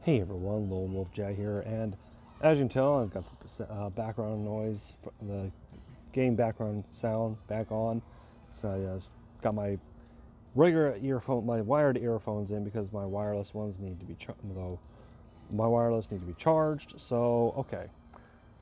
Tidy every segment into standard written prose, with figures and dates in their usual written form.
Hey everyone, Lone Wolf Jet here, and as you can tell, I've got the background noise, the game background sound back on. So I got my regular my wired earphones in because my wireless ones need to be charged. So okay,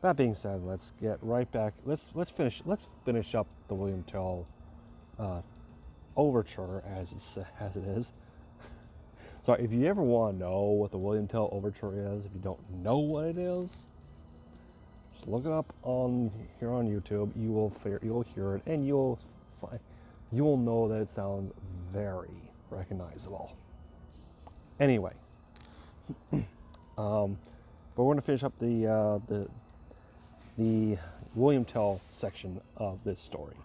that being said, let's get right back. Let's finish up the William Tell overture as it is. So if you ever want to know what the William Tell Overture is, if you don't know what it is, just look it up here on YouTube. You'll hear it, and you will know that it sounds very recognizable. Anyway, but we're going to finish up the William Tell section of this story.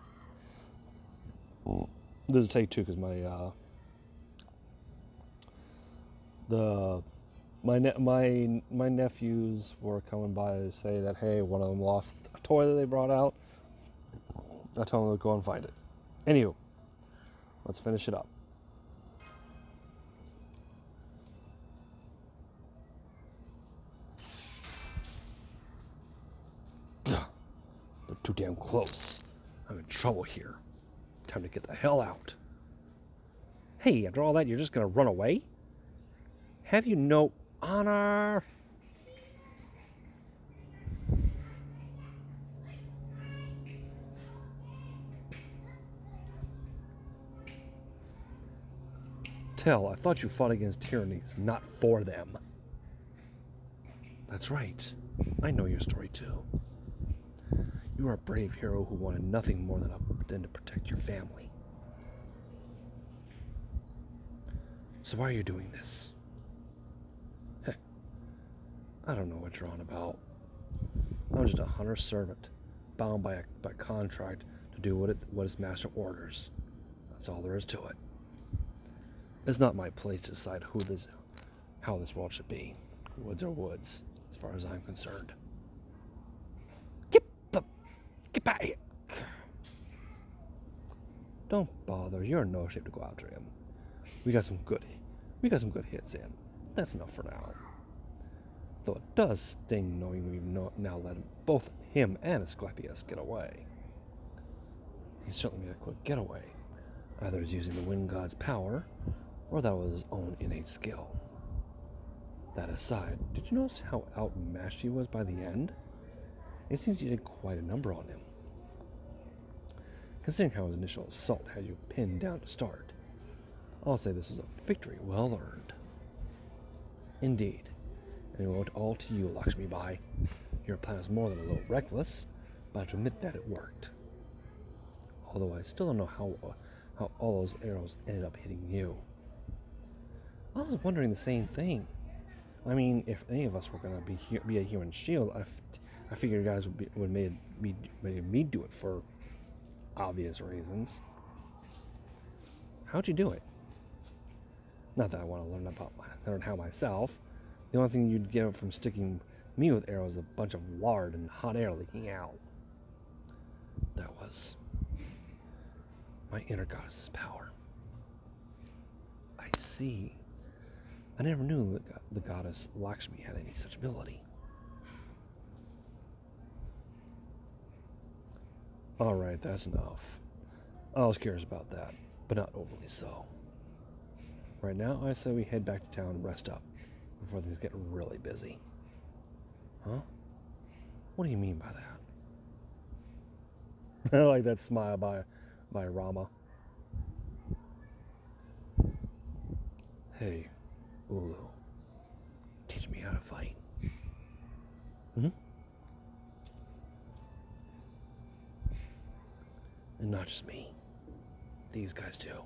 This is take two because my nephews were coming by to say that, hey, one of them lost a toy that they brought out. I told them to go and find it. Anywho, let's finish it up. They're too damn close. I'm in trouble here. Time to get the hell out. Hey, after all that, you're just gonna run away? Have you no honor? Tell, I thought you fought against tyrannies, not for them. That's right. I know your story too. You are a brave hero who wanted nothing more than to protect your family. So why are you doing this? Heck, I don't know what you're on about. I'm just a hunter's servant, bound by contract to do what his master orders. That's all there is to it. It's not my place to decide how this world should be. Woods are woods, as far as I'm concerned. Get back here! Don't bother. You're in no shape to go after him. We got some good hits in. That's enough for now. Though it does sting knowing we've now let both him and Asclepius get away. He certainly made a quick getaway. Either he's using the wind god's power, or that was his own innate skill. That aside, did you notice how outmatched he was by the end? It seems you did quite a number on him. Considering how his initial assault had you pinned down to start, I'll say this is a victory well earned. Indeed, and we owe it all to you, Lakshmi Bai. Your plan is more than a little reckless, but I have to admit that it worked. Although I still don't know how all those arrows ended up hitting you. I was wondering the same thing. I mean, if any of us were going to be a human shield, I figured you guys would make me do it for obvious reasons. How'd you do it? Not that I want to learn how myself. The only thing you'd get from sticking me with arrows is a bunch of lard and hot air leaking out. That was my inner goddess's power. I see. I never knew that the goddess Lakshmi had any such ability. Alright, that's enough. I was curious about that, but not overly so. Right now, I say we head back to town and rest up before things get really busy. Huh? What do you mean by that? I like that smile by Rama. Hey, Ulu, teach me how to fight. And not just me. These guys too.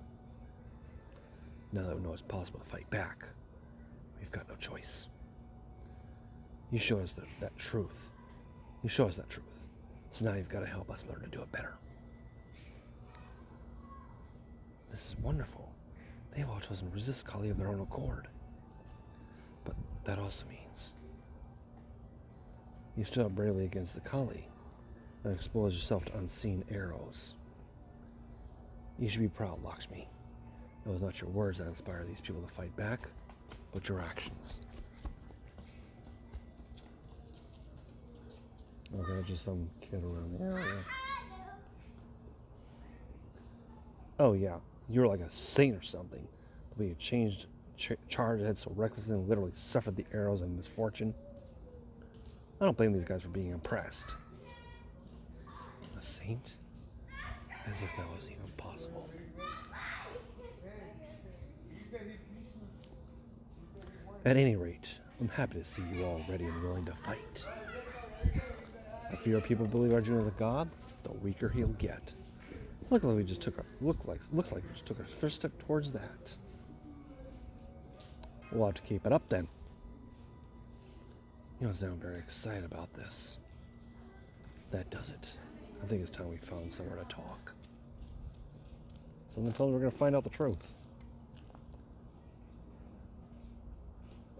Now that we know it's possible to fight back, we've got no choice. You show us that truth. You show us that truth. So now you've got to help us learn to do it better. This is wonderful. They've all chosen to resist Kali of their own accord. But that also means you stood up bravely against the Kali and exposed yourself to unseen arrows. You should be proud, Lakshmi. It was not your words that inspired these people to fight back, but your actions. Okay, just some kid around the area. Oh yeah, you're like a saint or something. The way you changed charge ahead so recklessly and literally suffered the arrows and misfortune. I don't blame these guys for being impressed. A saint? As if that was even possible. At any rate, I'm happy to see you all ready and willing to fight. The fewer people believe Arjuna is a god, the weaker he'll get. Looks like we just took our first step towards that. We'll have to keep it up then. You don't sound very excited about this. That does it. I think it's time we found somewhere to talk. Someone told me we're going to find out the truth.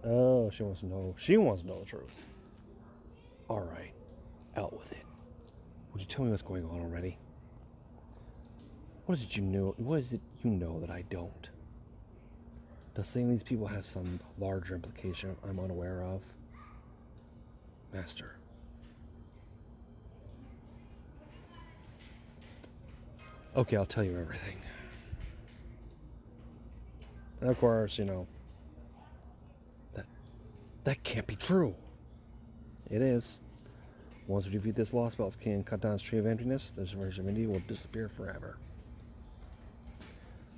Oh, she wants to know. She wants to know the truth. All right, out with it. Would you tell me what's going on already? What is it you know that I don't? Does saying these people has some larger implication I'm unaware of? Master. Okay, I'll tell you everything. And of course, that can't be true. It is. Once we defeat this Lostbelts king and cut down its tree of emptiness, this version of India will disappear forever.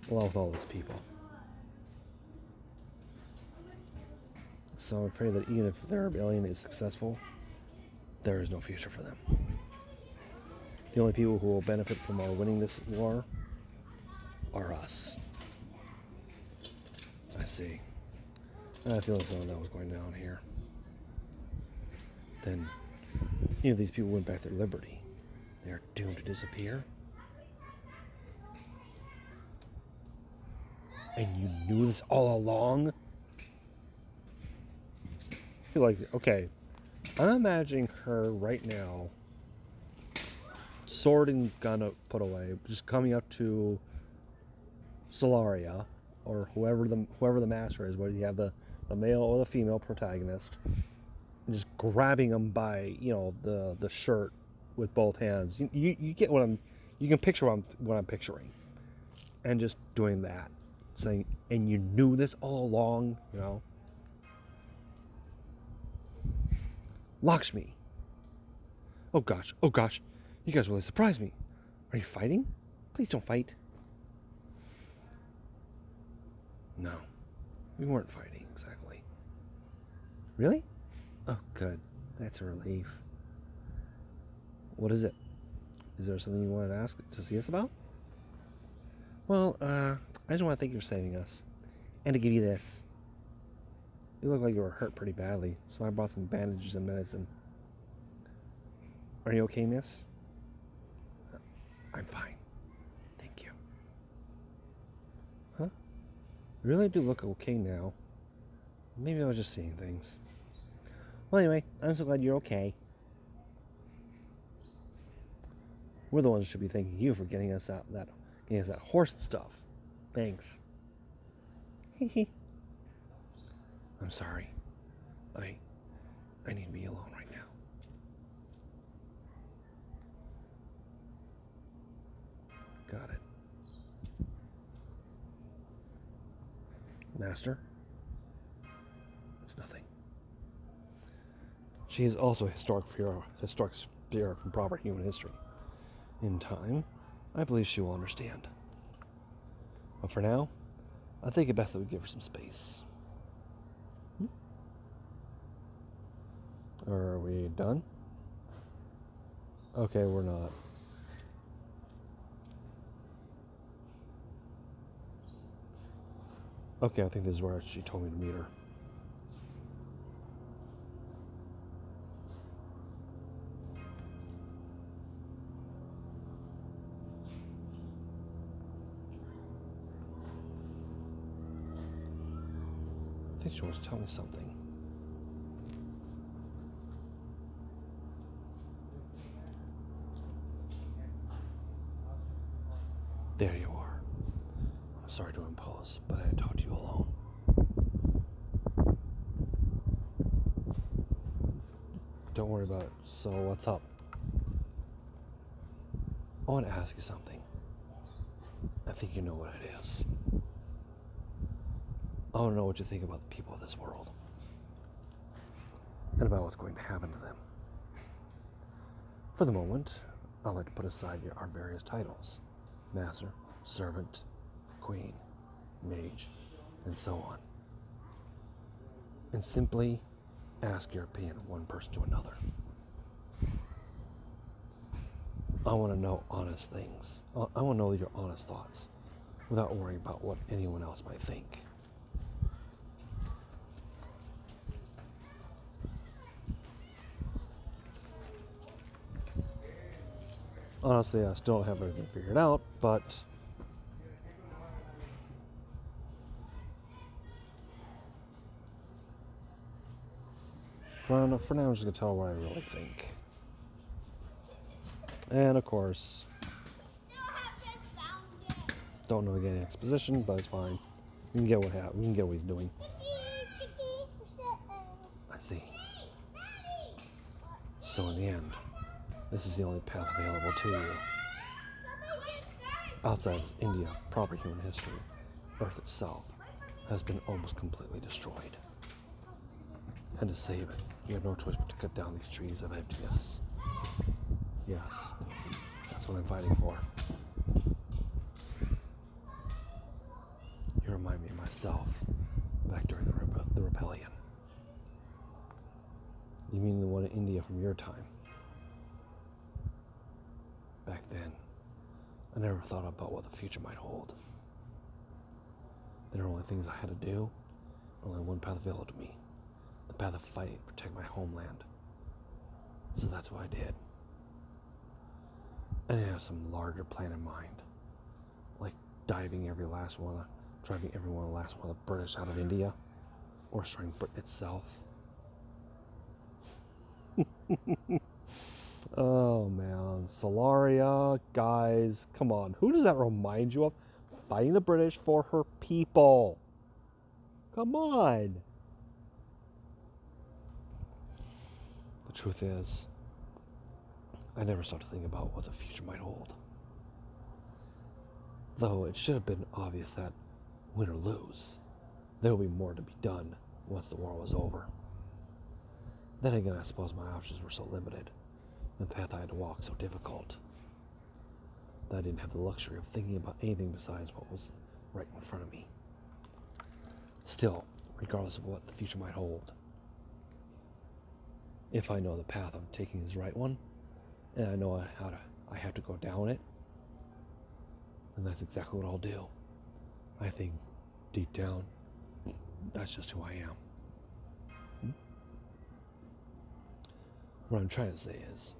Along with all its people. So I'm afraid that even if their rebellion is successful, there is no future for them. The only people who will benefit from our winning this war are us. I see. I had a feeling something that was going down here. Then, even if these people win back their liberty, they are doomed to disappear. And you knew this all along? I feel like, okay, I'm imagining her right now, sword and gun put away, just coming up to Solaria, or whoever the master is, whether you have the male or the female protagonist, and just grabbing them by the shirt with both hands. You get you can picture what I'm picturing, and just doing that, saying, and you knew this all along, Lakshmi. Oh gosh, you guys really surprised me. Are you fighting? Please don't fight. No, we weren't fighting exactly. Really? Oh, good. That's a relief. What is it? Is there something you wanted to see us about? Well, I just want to thank you for saving us. And to give you this. You look like you were hurt pretty badly, so I brought some bandages and medicine. Are you okay, miss? I'm fine. Thank you. Huh? You really do look okay now. Maybe I was just seeing things. Well, anyway, I'm so glad you're okay. We're the ones who should be thanking you for getting us that horse and stuff. Thanks. I'm sorry. I need to be alone right now. Got it. Master? It's nothing. She is also a historic figure from proper human history. In time, I believe she will understand. But for now, I think it best that we give her some space. Are we done? Okay, we're not. Okay, I think this is where she told me to meet her. I think she wants to tell me something. There you are. I'm sorry to impose, but I had to talk to you alone. Don't worry about it. So what's up? I want to ask you something. I think you know what it is. I want to know what you think about the people of this world and about what's going to happen to them. For the moment, I'd like to put aside our various titles: master, servant, queen, mage, and so on, and simply ask your opinion of one person to another. I want to know honest things. I want to know your honest thoughts without worrying about what anyone else might think. Honestly, I still don't have everything figured out, but for now, I'm just going to tell what I really think. And of course, don't know again exposition, but it's fine. We can get we can get what he's doing. I see. So in the end, this is the only path available to you. Outside of India, proper human history, Earth itself has been almost completely destroyed. And to save it, you have no choice but to cut down these trees of emptiness. Yes, that's what I'm fighting for. You remind me of myself back during the rebellion. You mean the one in India from your time? Back then, I never thought about what the future might hold. There were only things I had to do, only one path available to me: the path of fighting to protect my homeland. So that's what I did. I didn't have some larger plan in mind, like driving every last one of the British out of India, or destroying Britain itself. Oh man, Solaria, guys, come on. Who does that remind you of? Fighting the British for her people. Come on. The truth is, I never stopped to think about what the future might hold. Though it should have been obvious that, win or lose, there will be more to be done once the war was over. Then again, I suppose my options were so limited, and the path I had to walk so difficult, that I didn't have the luxury of thinking about anything besides what was right in front of me. Still, regardless of what the future might hold, if I know the path I'm taking is the right one, and I know I have to go down it, then that's exactly what I'll do. I think deep down, that's just who I am. What I'm trying to say is,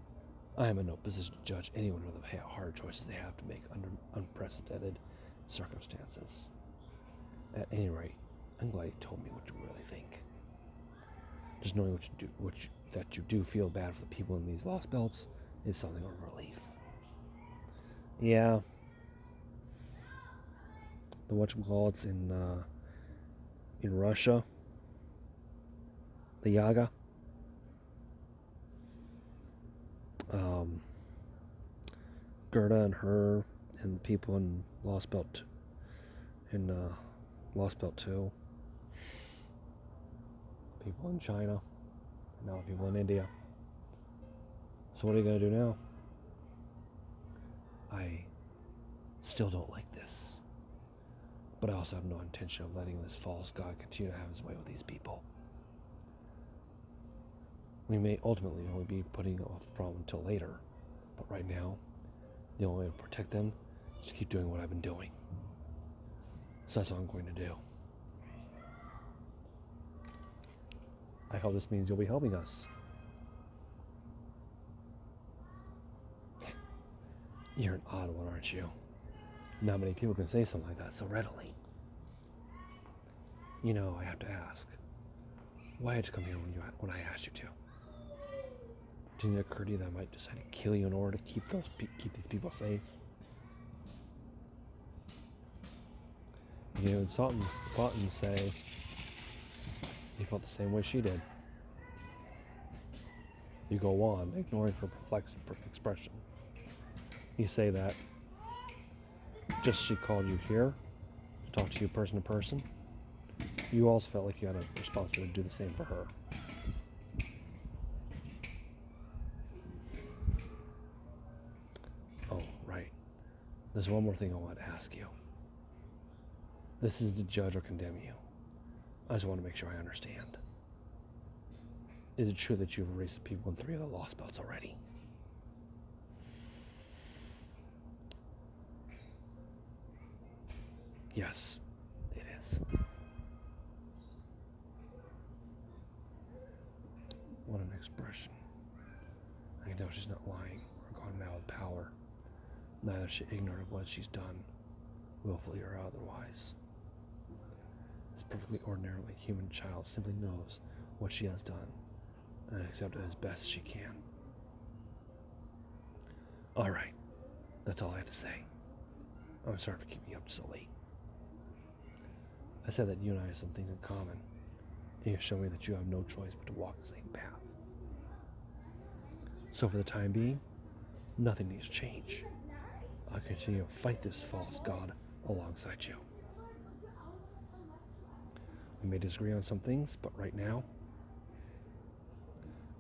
I am in no position to judge anyone on the hard choices they have to make under unprecedented circumstances. At any rate, I'm glad you told me what you really think. Just knowing that you do feel bad for the people in these Lostbelts is something of a relief. Yeah. The whatchamacallits in Russia, the Yaga. Gerda and her and the people in Lostbelt, in Lostbelt 2, people in China, and now people in India. So what are you going to do now? I still don't like this, but I also have no intention of letting this false god continue to have his way with these people. We may ultimately only be putting off the problem until later, but right now, the only way to protect them is to keep doing what I've been doing. So that's all I'm going to do. I hope this means you'll be helping us. You're an odd one, aren't you? Not many people can say something like that so readily. You know, I have to ask, why did you come here when I asked you to? Didn't it occur to you that I might decide to kill you in order to keep these people safe? You would thought and say you felt the same way she did. You go on, ignoring her perplexed expression. you say that just she called you here to talk to you person to person, you also felt like you had a responsibility to do the same for her. Oh, right. There's one more thing I want to ask you. This is to judge or condemn you. I just want to make sure I understand. Is it true that you've erased the people in 3 of the Lostbelts already? Yes, it is. What an expression. I can tell she's not lying or gone mad with power. Neither is she ignorant of what she's done, willfully or otherwise. This perfectly ordinarily human child simply knows what she has done and accept it as best she can. All right, that's all I have to say. I'm sorry for keeping you up so late. I said that you and I have some things in common, and you show me that you have no choice but to walk the same path. So for the time being, nothing needs to change. I'll continue to fight this false god alongside you. We may disagree on some things, but right now,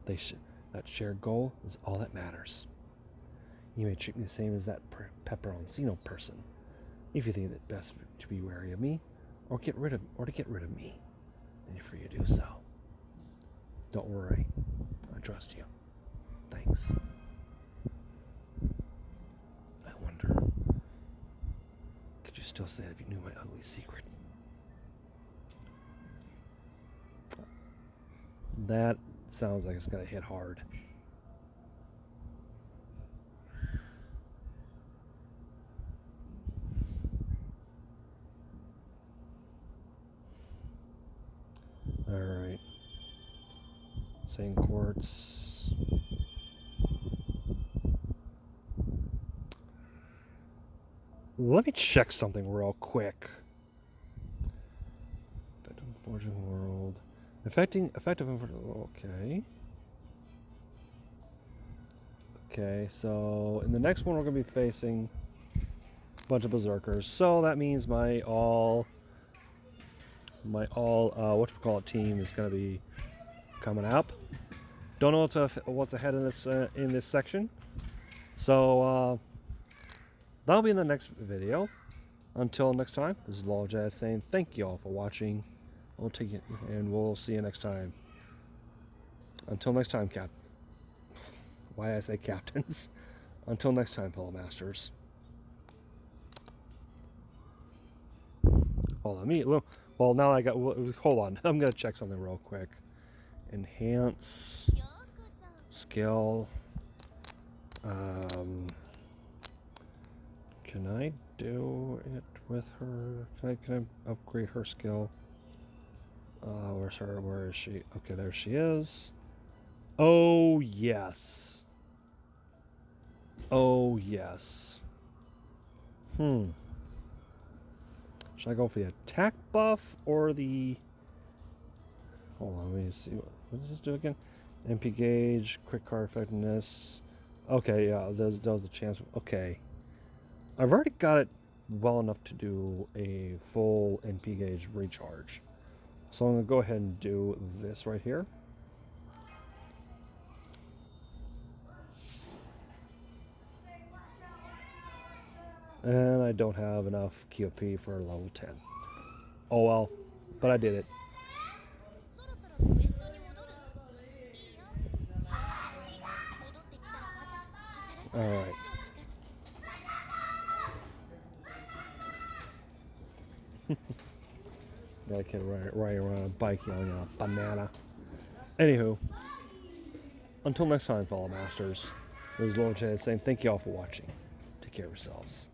that shared goal is all that matters. You may treat me the same as that Peperoncino person, if you think it best to be wary of me, or to get rid of me, then you're free to do so. Don't worry, I trust you. Thanks. I wonder, could you still say if you knew my ugly secret? That sounds like it's gonna hit hard. Alright. Same quartz. Let me check something real quick. Effective Forging World. Effective. Okay. Okay, so in the next one we're going to be facing a bunch of berserkers. So that means my all team is going to be coming up. Don't know what's ahead in this section. So that'll be in the next video. Until next time, this is Law Jazz saying thank you all for watching. We'll take it, and we'll see you next time. Until next time, why I say captains. Until next time, fellow masters. Hold on, well now I got. Hold on, I'm gonna check something real quick. Enhance skill. Can I do it with her? Can I upgrade her skill? Where's her? Where is she? Okay, there she is. Oh, yes. Oh, yes. Should I go for the attack buff or the... Hold on, let me see. What does this do again? MP gauge, quick card effectiveness. Okay, yeah, there's a chance. Okay. I've already got it well enough to do a full MP gauge recharge. So I'm going to go ahead and do this right here. And I don't have enough QP for level 10. Oh well, but I did it. Alright. I can't ride around a bike yelling at a banana. Anywho, until next time, fellow masters, this is Lord Chad saying thank you all for watching. Take care of yourselves.